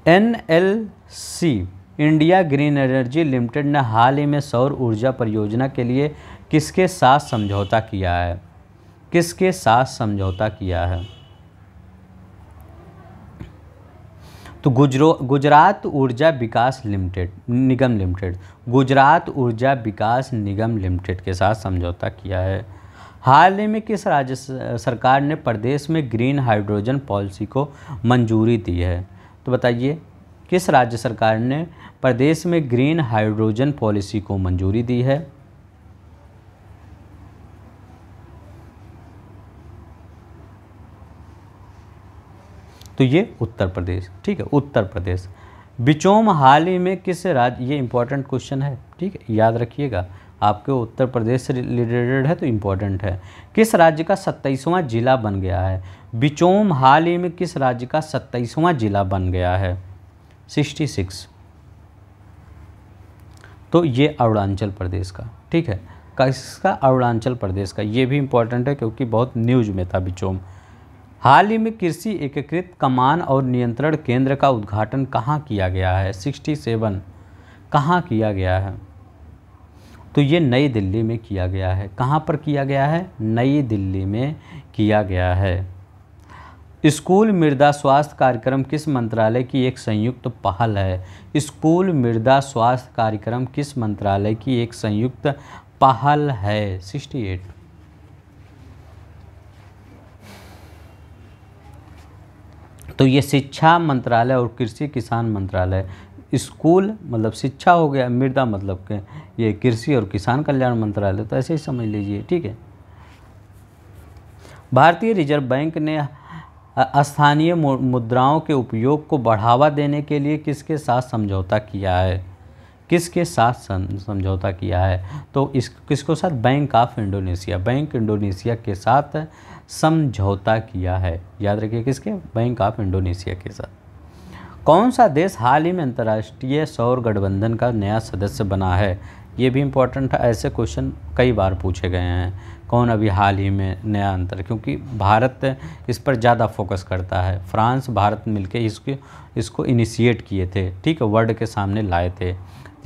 NLC India green energy limited ने हाल ही में सौर ऊर्जा परियोजना के लिए किसके साथ समझौता किया है? किसके साथ समझौता किया है? तो गुजरात ऊर्जा विकास निगम लिमिटेड, गुजरात ऊर्जा विकास निगम लिमिटेड के साथ समझौता किया है। हाल ही में किस राज्य सरकार ने प्रदेश में ग्रीन हाइड्रोजन पॉलिसी को मंजूरी दी है? तो बताइए किस राज्य सरकार ने प्रदेश में ग्रीन हाइड्रोजन पॉलिसी को मंजूरी दी है? तो ये उत्तर प्रदेश। ठीक है, उत्तर प्रदेश। बिचौम हाल ही में किस राज्य, ये इंपॉर्टेंट क्वेश्चन है, ठीक है, याद रखिएगा, आपके उत्तर प्रदेश से रिलेटेड है तो इम्पोर्टेंट है। किस राज्य का 27वां जिला बन गया है? बिचौम हाल ही में किस राज्य का 27वां जिला बन गया है? 66। तो ये अरुणाचल प्रदेश का। ठीक है, किसका? अरुणाचल प्रदेश का। ये भी इम्पोर्टेंट है क्योंकि बहुत न्यूज में था बिचौम। हाल ही में कृषि एकीकृत कमान और नियंत्रण केंद्र का उद्घाटन कहाँ किया गया है? 67। कहाँ किया गया है? तो ये नई दिल्ली में किया गया है। कहाँ पर किया गया है? नई दिल्ली में किया गया है। स्कूल मृदा स्वास्थ्य कार्यक्रम किस मंत्रालय की एक संयुक्त पहल है? स्कूल मृदा स्वास्थ्य कार्यक्रम किस मंत्रालय की एक संयुक्त पहल है? 68। तो ये शिक्षा मंत्रालय और कृषि किसान मंत्रालय, स्कूल मतलब शिक्षा हो गया, मृदा मतलब के ये कृषि और किसान कल्याण मंत्रालय, तो ऐसे ही समझ लीजिए। ठीक है। भारतीय रिजर्व बैंक ने स्थानीय मुद्राओं के उपयोग को बढ़ावा देने के लिए किसके साथ समझौता किया है? किसके साथ समझौता किया है? तो किसको साथ? Bank of Indonesia, bank Indonesia के साथ समझौता किया है। याद रखिए किसके? बैंक ऑफ इंडोनेशिया के साथ। कौन सा देश हाल ही में अंतर्राष्ट्रीय सौर गठबंधन का नया सदस्य बना है? ये भी इम्पोर्टेंट है, ऐसे क्वेश्चन कई बार पूछे गए हैं। कौन अभी हाल ही में नया क्योंकि भारत इस पर ज़्यादा फोकस करता है। फ्रांस भारत मिलके इसको इनिशिएट किए थे। ठीक है, वर्ल्ड के सामने लाए थे,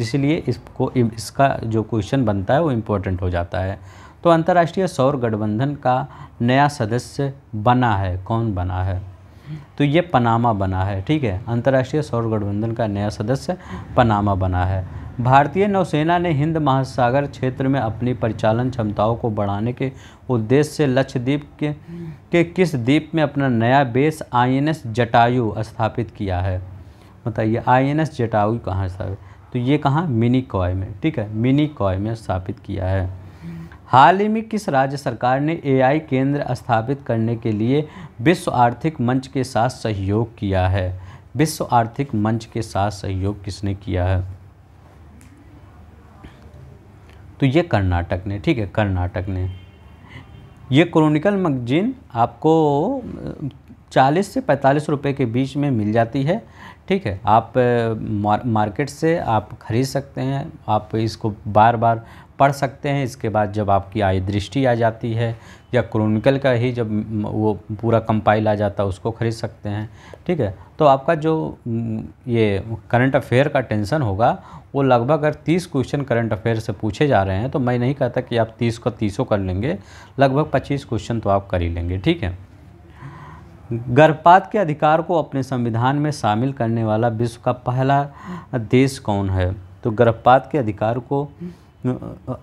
इसलिए इसका जो क्वेश्चन बनता है वो इम्पोर्टेंट हो जाता है। तो अंतर्राष्ट्रीय सौर गठबंधन का नया सदस्य बना है, कौन बना है? तो ये पनामा बना है। ठीक है, अंतर्राष्ट्रीय सौर गठबंधन का नया सदस्य पनामा बना है। भारतीय नौसेना ने हिंद महासागर क्षेत्र में अपनी परिचालन क्षमताओं को बढ़ाने के उद्देश्य से लक्षद्वीप के किस द्वीप में अपना नया बेस INS जटायु स्थापित किया है? बताइए INS जटायु कहाँ स्थापित? तो ये कहाँ? मिनीकॉय में। ठीक है, मिनीकॉय में स्थापित किया है। हाल ही में किस राज्य सरकार ने AI केंद्र स्थापित करने के लिए विश्व आर्थिक मंच के साथ सहयोग किया है? विश्व आर्थिक मंच के साथ सहयोग किसने किया है? तो ये कर्नाटक ने। ठीक है, कर्नाटक ने। ये क्रॉनिकल मैगजीन आपको 40 से 45 रुपए के बीच में मिल जाती है। ठीक है, आप मार्केट से आप खरीद सकते हैं, आप इसको बार बार पढ़ सकते हैं। इसके बाद जब आपकी आय दृष्टि आ जाती है या क्रॉनिकल का ही जब वो पूरा कंपाइल आ जाता है उसको खरीद सकते हैं। ठीक है, तो आपका जो ये करंट अफेयर का टेंशन होगा वो लगभग अगर 30 क्वेश्चन करंट अफेयर से पूछे जा रहे हैं तो मैं नहीं कहता कि आप 30 को 30 कर लेंगे, लगभग 25 क्वेश्चन तो आप कर ही लेंगे। ठीक है, गर्भपात के अधिकार को अपने संविधान में शामिल करने वाला विश्व का पहला देश कौन है? तो गर्भपात के अधिकार को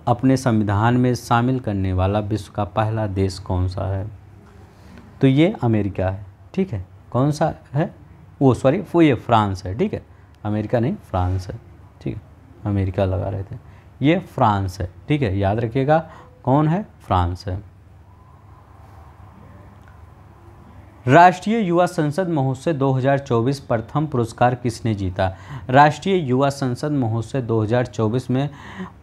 अपने संविधान में शामिल करने वाला विश्व का पहला देश कौन सा है? तो ये अमेरिका है। ठीक है, कौन सा है? वो ये फ्रांस है। ठीक है, अमेरिका नहीं, फ्रांस है। ठीक है, अमेरिका लगा रहे थे, ये फ्रांस है। ठीक है, याद रखिएगा कौन है? फ्रांस है। राष्ट्रीय युवा संसद महोत्सव 2024 प्रथम पुरस्कार किसने जीता? राष्ट्रीय युवा संसद महोत्सव 2024 में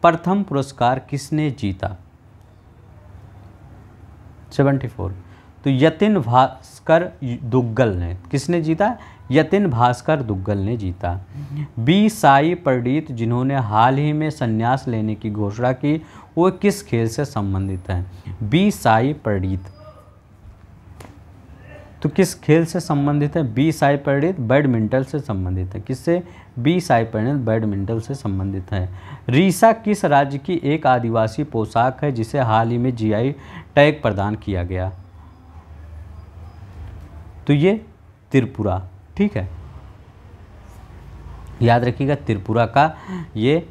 प्रथम पुरस्कार किसने जीता? 74। तो यतिन भास्कर दुग्गल ने। किसने जीता? यतिन भास्कर दुग्गल ने जीता। बी साई प्रदीप जिन्होंने हाल ही में संन्यास लेने की घोषणा की, वो किस खेल से संबंधित हैं? बी साई प्रदीप तो किस खेल से संबंधित है? बी साई प्रदीप बैडमिंटन से संबंधित है। किससे? बी साई प्रदीप बैडमिंटन से संबंधित है। रीसा किस राज्य की एक आदिवासी पोशाक है जिसे हाल ही में जीआई टैग प्रदान किया गया? तो ये त्रिपुरा। ठीक है, याद रखिएगा त्रिपुरा का ये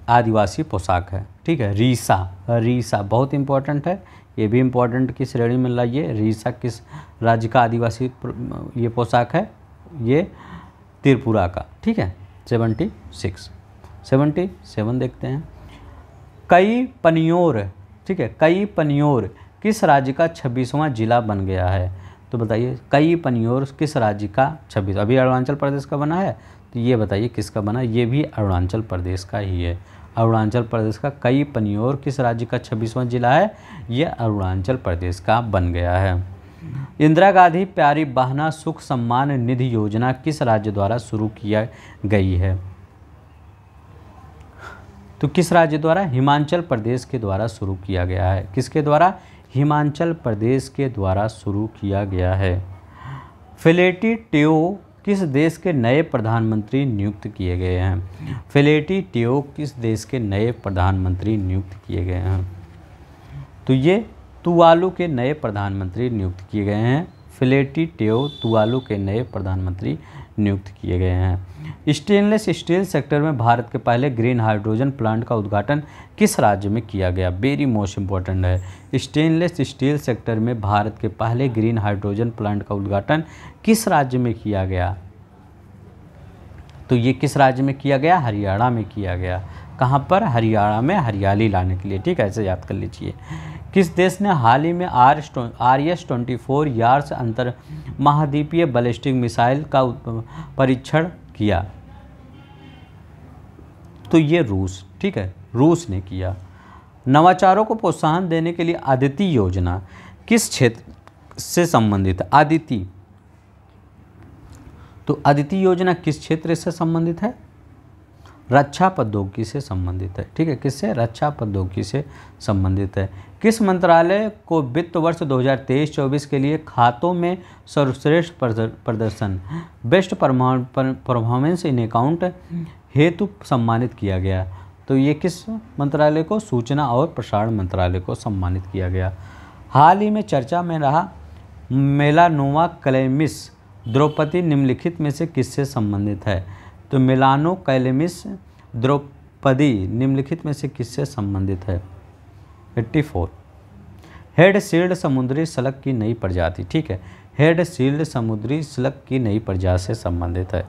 आदिवासी पोशाक है। ठीक है, रीसा बहुत इंपॉर्टेंट है, ये भी इम्पोर्टेंट की श्रेणी में लाइए। रीसा किस राज्य का आदिवासी ये पोशाक है? ये त्रिपुरा का। ठीक है, 77 देखते हैं। कई पनियोर। ठीक है, कई पनियोर किस राज्य का 26वां जिला बन गया है? तो बताइए कई पनियोर किस राज्य का 26? अभी अरुणाचल प्रदेश का बना है, तो ये बताइए किसका बना? ये भी अरुणाचल प्रदेश का ही है। अरुणाचल प्रदेश का कई पनियोर किस राज्य का 26वां जिला है? ये अरुणाचल प्रदेश का बन गया है। इंदिरा गांधी प्यारी बहना सुख सम्मान निधि योजना किस राज्य द्वारा शुरू किया गई है? तो किस राज्य द्वारा? हिमाचल प्रदेश के द्वारा शुरू किया गया है। किसके द्वारा? हिमाचल प्रदेश के द्वारा शुरू किया गया है। फिलेटी टेओ किस देश के नए प्रधानमंत्री नियुक्त किए गए हैं? फिलेटी टेओ किस देश के नए प्रधानमंत्री नियुक्त किए गए हैं? तो ये तुवालू के नए प्रधानमंत्री नियुक्त किए गए हैं। फिलेटी टेओ तुवालू के नए प्रधानमंत्री नियुक्त किए गए हैं। स्टेनलेस स्टील सेक्टर में भारत के पहले ग्रीन हाइड्रोजन प्लांट का उद्घाटन किस राज्य में किया गया? वेरी मोस्ट इम्पोर्टेंट है। स्टेनलेस स्टील सेक्टर में भारत के पहले ग्रीन हाइड्रोजन प्लांट का उद्घाटन किस राज्य में किया गया? तो ये किस राज्य में किया गया? हरियाणा में किया गया। कहाँ पर? हरियाणा में, हरियाली लाने के लिए। ठीक है, ऐसे याद कर लीजिए। किस देश ने हाल ही में RS-24 यार्स अंतर महाद्वीपीय बैलिस्टिक मिसाइल का परीक्षण किया? तो ये रूस। ठीक है, रूस ने किया। नवाचारों को प्रोत्साहन देने के लिए अदिति योजना किस क्षेत्र से संबंधित है? अदिति, तो अदिति योजना किस क्षेत्र से संबंधित है? रक्षा प्रौद्योगिकी से संबंधित है। ठीक है, किससे? रक्षा प्रौद्योगिकी से संबंधित है। किस मंत्रालय को वित्त वर्ष 2023-24 के लिए खातों में सर्वश्रेष्ठ प्रदर्शन बेस्ट परफॉर्मेंस इन अकाउंट हेतु सम्मानित किया गया? तो ये किस मंत्रालय को? सूचना और प्रसारण मंत्रालय को सम्मानित किया गया। हाल ही में चर्चा में रहा मेलानोमा कैलेमिस द्रौपदी निम्नलिखित में से किससे संबंधित है? तो मेलानो कैलेमिस द्रौपदी निम्नलिखित में से किससे संबंधित है? 84। हेड सील्ड समुद्री स्लग की नई प्रजाति। ठीक है, हेड सील्ड समुद्री स्लग की नई प्रजाति से संबंधित है।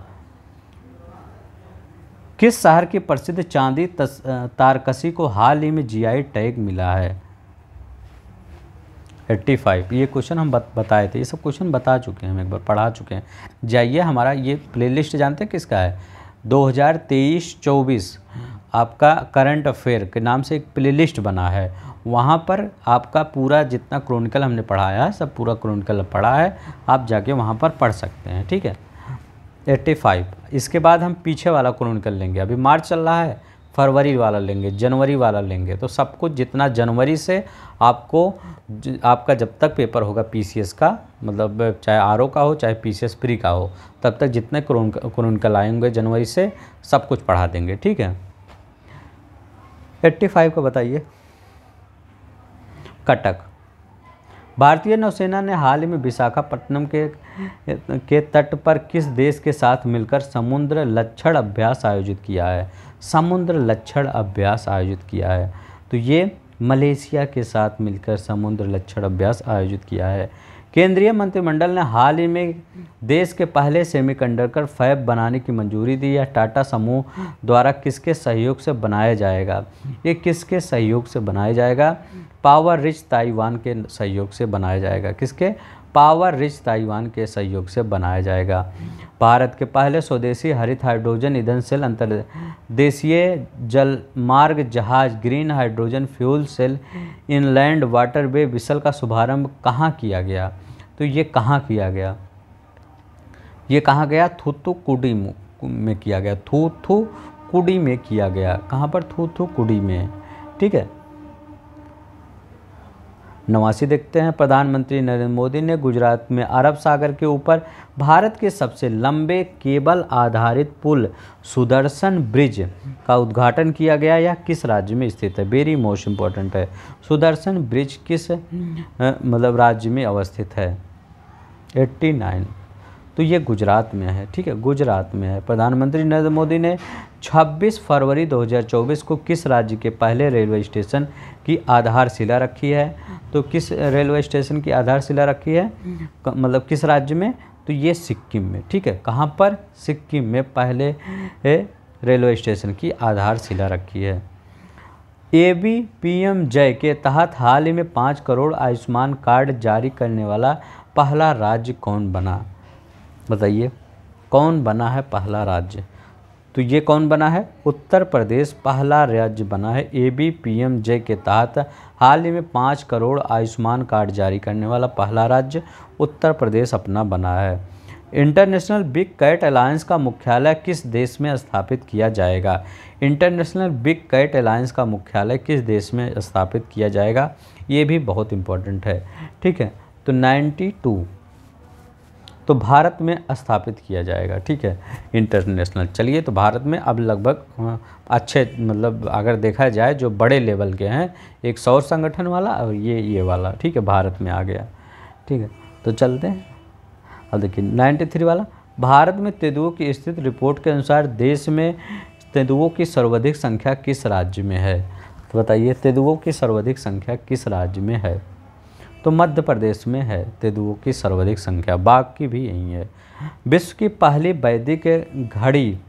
किस शहर की प्रसिद्ध चांदी तारकसी को हाल ही में जीआई टैग मिला है? 85। ये क्वेश्चन हम बताए थे, ये सब क्वेश्चन बता चुके हैं, हम एक बार पढ़ा चुके हैं। जाइए, हमारा ये प्लेलिस्ट जानते हैं किसका है? 2023-24 आपका करंट अफेयर के नाम से एक प्लेलिस्ट बना है, वहाँ पर आपका पूरा जितना क्रॉनिकल हमने पढ़ाया है सब पूरा क्रॉनिकल पढ़ा है, आप जाके वहाँ पर पढ़ सकते हैं। ठीक है, 85। इसके बाद हम पीछे वाला क्रॉनिकल लेंगे, अभी मार्च चल रहा है, फरवरी वाला लेंगे, जनवरी वाला लेंगे। तो सब कुछ जितना जनवरी से आपको आपका जब तक पेपर होगा पीसीएस का, मतलब चाहे आरओ का हो चाहे पीसीएस प्री का हो, तब तक जितने क्रॉनिकल आएंगे जनवरी से सब कुछ पढ़ा देंगे। ठीक है, 85 को बताइए। कटक। भारतीय नौसेना ने हाल ही में विशाखापट्टनम के तट पर किस देश के साथ मिलकर समुद्र लक्षण अभ्यास आयोजित किया है? समुद्र लक्षण अभ्यास आयोजित किया है, तो ये मलेशिया के साथ मिलकर समुद्र लक्षण अभ्यास आयोजित किया है। केंद्रीय मंत्रिमंडल ने हाल ही में देश के पहले सेमीकंडक्टर फैब बनाने की मंजूरी दी है। टाटा समूह द्वारा किसके सहयोग से बनाया जाएगा? ये किसके सहयोग से बनाया जाएगा? पावर रिच ताइवान के सहयोग से बनाया जाएगा। किसके? पावर रिच ताइवान के सहयोग से बनाया जाएगा। भारत के पहले स्वदेशी हरित हाइड्रोजन ईंधन सेल अंतर्देशीय जलमार्ग जहाज green hydrogen fuel cell inland waterway vessel का शुभारंभ कहाँ किया गया? तो ये कहाँ किया गया? ये कहाँ गया? थूथुकुडी में किया गया। थूथुकुडी में किया गया। कहाँ पर? थूथुकुडी में। ठीक है, 89 देखते हैं। प्रधानमंत्री नरेंद्र मोदी ने गुजरात में अरब सागर के ऊपर भारत के सबसे लंबे केबल आधारित पुल सुदर्शन ब्रिज का उद्घाटन किया गया। यह किस राज्य में स्थित है? वेरी मोस्ट इम्पोर्टेंट है। सुदर्शन ब्रिज किस मतलब राज्य में अवस्थित है? 89, तो ये गुजरात में है। ठीक है, गुजरात में है। प्रधानमंत्री नरेंद्र मोदी ने 26 फरवरी 2024 को किस राज्य के पहले रेलवे स्टेशन की आधारशिला रखी है? तो किस रेलवे स्टेशन की आधारशिला रखी है, मतलब किस राज्य में? तो ये सिक्किम में। ठीक है, कहाँ पर? सिक्किम में पहले रेलवे स्टेशन की आधारशिला रखी है। ABPM-जय के तहत हाल ही में 5 करोड़ आयुष्मान कार्ड जारी करने वाला पहला राज्य कौन बना? बताइए, कौन बना है पहला राज्य? तो ये कौन बना है? उत्तर प्रदेश पहला राज्य बना है। ABPM-जय के तहत हाल ही में 5 करोड़ आयुष्मान कार्ड जारी करने वाला पहला राज्य उत्तर प्रदेश अपना बना है। इंटरनेशनल बिग कैट अलायंस का मुख्यालय किस देश में स्थापित किया जाएगा? इंटरनेशनल बिग कैट अलायंस का मुख्यालय किस देश में स्थापित किया जाएगा? ये भी बहुत इम्पोर्टेंट है। ठीक है, तो 92 तो भारत में स्थापित किया जाएगा। ठीक है, इंटरनेशनल। चलिए, तो भारत में अब लगभग अच्छे मतलब अगर देखा जाए जो बड़े लेवल के हैं, एक सौर संगठन वाला और ये वाला, ठीक है, भारत में आ गया। ठीक है, तो चलते हैं। अब देखिए 93 वाला, भारत में तेंदुओं की स्थिति रिपोर्ट के अनुसार देश में तेंदुओं की सर्वाधिक संख्या किस राज्य में है? तो बताइए, तेंदुओं की सर्वाधिक संख्या किस राज्य में है? तो मध्य प्रदेश में है तेंदुओं की सर्वाधिक संख्या। बाघ की भी यही है। विश्व की पहली वैदिक घड़ी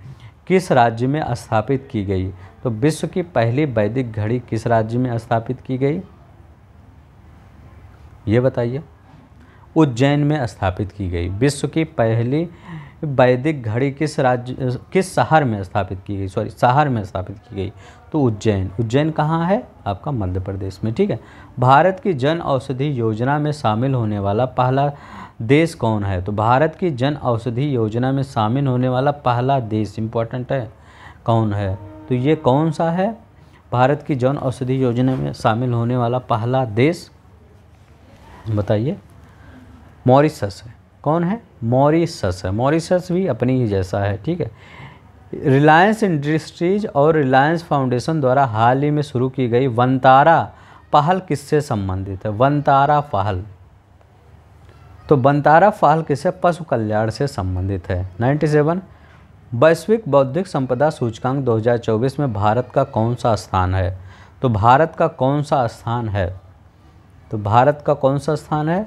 किस राज्य में स्थापित की गई? तो विश्व की पहली वैदिक घड़ी किस राज्य में स्थापित की गई? ये बताइए। उज्जैन में स्थापित की गई। विश्व की पहली वैदिक घड़ी किस शहर में स्थापित की गई? शहर में स्थापित की गई, तो उज्जैन। उज्जैन कहाँ है? आपका मध्य प्रदेश में। ठीक है, भारत की जन औषधि योजना में शामिल होने वाला पहला देश कौन है? तो भारत की जन औषधि योजना में शामिल होने वाला पहला देश इंपॉर्टेंट है, कौन है? तो ये कौन सा है? भारत की जन औषधि योजना में शामिल होने वाला पहला देश बताइए। मॉरिशस है। कौन है? मॉरिशस है। मॉरिशस भी अपनी ही जैसा है। ठीक है, रिलायंस इंडस्ट्रीज और रिलायंस फाउंडेशन द्वारा हाल ही में शुरू की गई वनतारा पहल किससे संबंधित है? वनतारा पहल, तो वनतारा पहल किससे? पशु कल्याण से संबंधित है। 97, वैश्विक बौद्धिक संपदा सूचकांक 2024 में भारत का कौन सा स्थान है? तो भारत का कौन सा स्थान है? तो भारत का कौन सा स्थान है?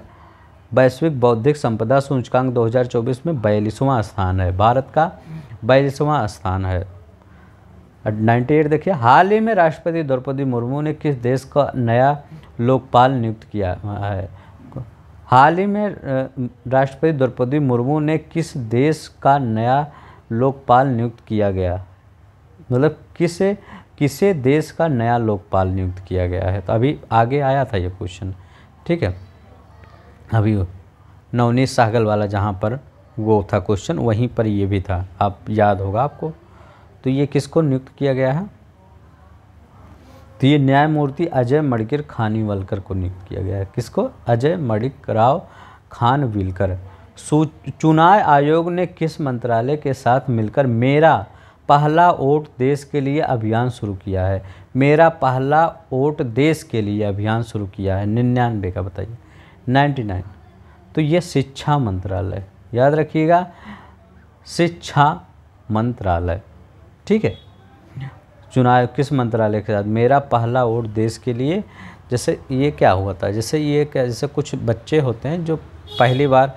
वैश्विक बौद्धिक संपदा सूचकांक 2024 में 42वां स्थान है। भारत का 42वां स्थान है। 98 देखिए, हाल ही में राष्ट्रपति द्रौपदी मुर्मू ने किस देश का नया लोकपाल नियुक्त किया है? हाल ही में राष्ट्रपति द्रौपदी मुर्मू ने किस देश का नया लोकपाल नियुक्त किया गया? मतलब किसे देश का नया लोकपाल नियुक्त किया गया है? तो अभी आगे आया था ये क्वेश्चन, ठीक है, अभी नवनीत सहगल वाला जहाँ पर वो था क्वेश्चन, वहीं पर ये भी था, आप याद होगा आपको। तो ये किसको नियुक्त किया गया है? तो ये न्यायमूर्ति अजय मणिकर खानविलकर को नियुक्त किया गया है। किसको? अजय मणिकराव खानविलकर। चुनाव आयोग ने किस मंत्रालय के साथ मिलकर मेरा पहला वोट देश के लिए अभियान शुरू किया है? मेरा पहला वोट देश के लिए अभियान शुरू किया है। 99 का बताइए, 99। तो ये शिक्षा मंत्रालय, याद रखिएगा, शिक्षा मंत्रालय, ठीक है। चुनाव किस मंत्रालय के साथ? मेरा पहला वोट देश के लिए। जैसे ये क्या हुआ था, जैसे कुछ बच्चे होते हैं जो पहली बार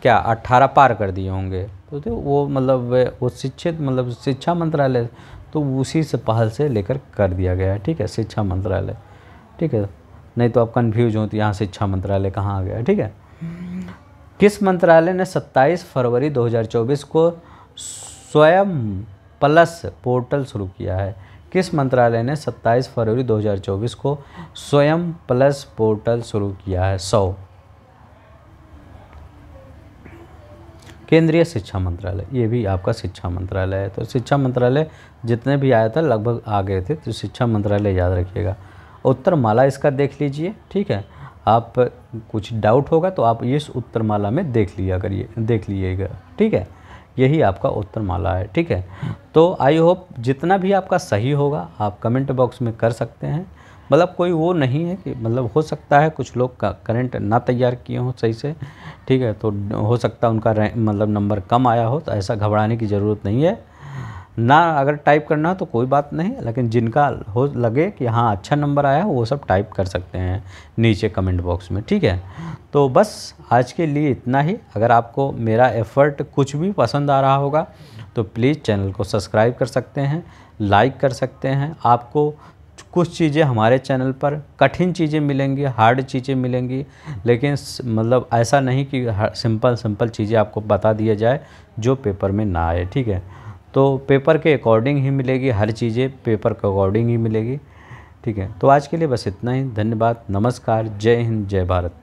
18 पार कर दिए होंगे, तो वो मतलब वो शिक्षित मतलब शिक्षा मंत्रालय, तो उसी से पहल से लेकर कर दिया गया है, ठीक है, शिक्षा मंत्रालय, ठीक है। नहीं तो आप कन्फ्यूज हो तो यहाँ शिक्षा मंत्रालय कहाँ आ गया, ठीक है। किस मंत्रालय ने 27 फरवरी 2024 को स्वयं प्लस पोर्टल शुरू किया है? किस मंत्रालय ने 27 फरवरी 2024 को स्वयं प्लस पोर्टल शुरू किया है? 100। केंद्रीय शिक्षा मंत्रालय, ये भी आपका शिक्षा मंत्रालय है। तो शिक्षा मंत्रालय जितने भी आया था लगभग आ गए थे, तो शिक्षा मंत्रालय याद रखिएगा। उत्तरमाला इसका देख लीजिए, ठीक है। आप कुछ डाउट होगा तो आप इस उत्तरमाला में देख लीजिएगा, ठीक है। यही आपका उत्तरमाला है, ठीक है। तो आई होप जितना भी आपका सही होगा आप कमेंट बॉक्स में कर सकते हैं। मतलब कोई वो नहीं है कि मतलब हो सकता है कुछ लोग का करंट ना तैयार किए हों सही से, ठीक है, तो हो सकता है उनका मतलब नंबर कम आया हो, तो ऐसा घबराने की ज़रूरत नहीं है ना। अगर टाइप करना हो तो कोई बात नहीं, लेकिन जिनका हो लगे कि हाँ अच्छा नंबर आया वो सब टाइप कर सकते हैं नीचे कमेंट बॉक्स में, ठीक है। तो बस आज के लिए इतना ही। अगर आपको मेरा एफ़र्ट कुछ भी पसंद आ रहा होगा तो प्लीज़ चैनल को सब्सक्राइब कर सकते हैं, लाइक कर सकते हैं। आपको कुछ चीज़ें हमारे चैनल पर कठिन चीज़ें मिलेंगी, हार्ड चीज़ें मिलेंगी, लेकिन मतलब ऐसा नहीं कि सिंपल चीज़ें आपको बता दिया जाए जो पेपर में ना आए, ठीक है। तो पेपर के अकॉर्डिंग ही मिलेगी, हर चीज़ें पेपर के अकॉर्डिंग ही मिलेगी, ठीक है। तो आज के लिए बस इतना ही। धन्यवाद, नमस्कार, जय हिंद, जय भारत।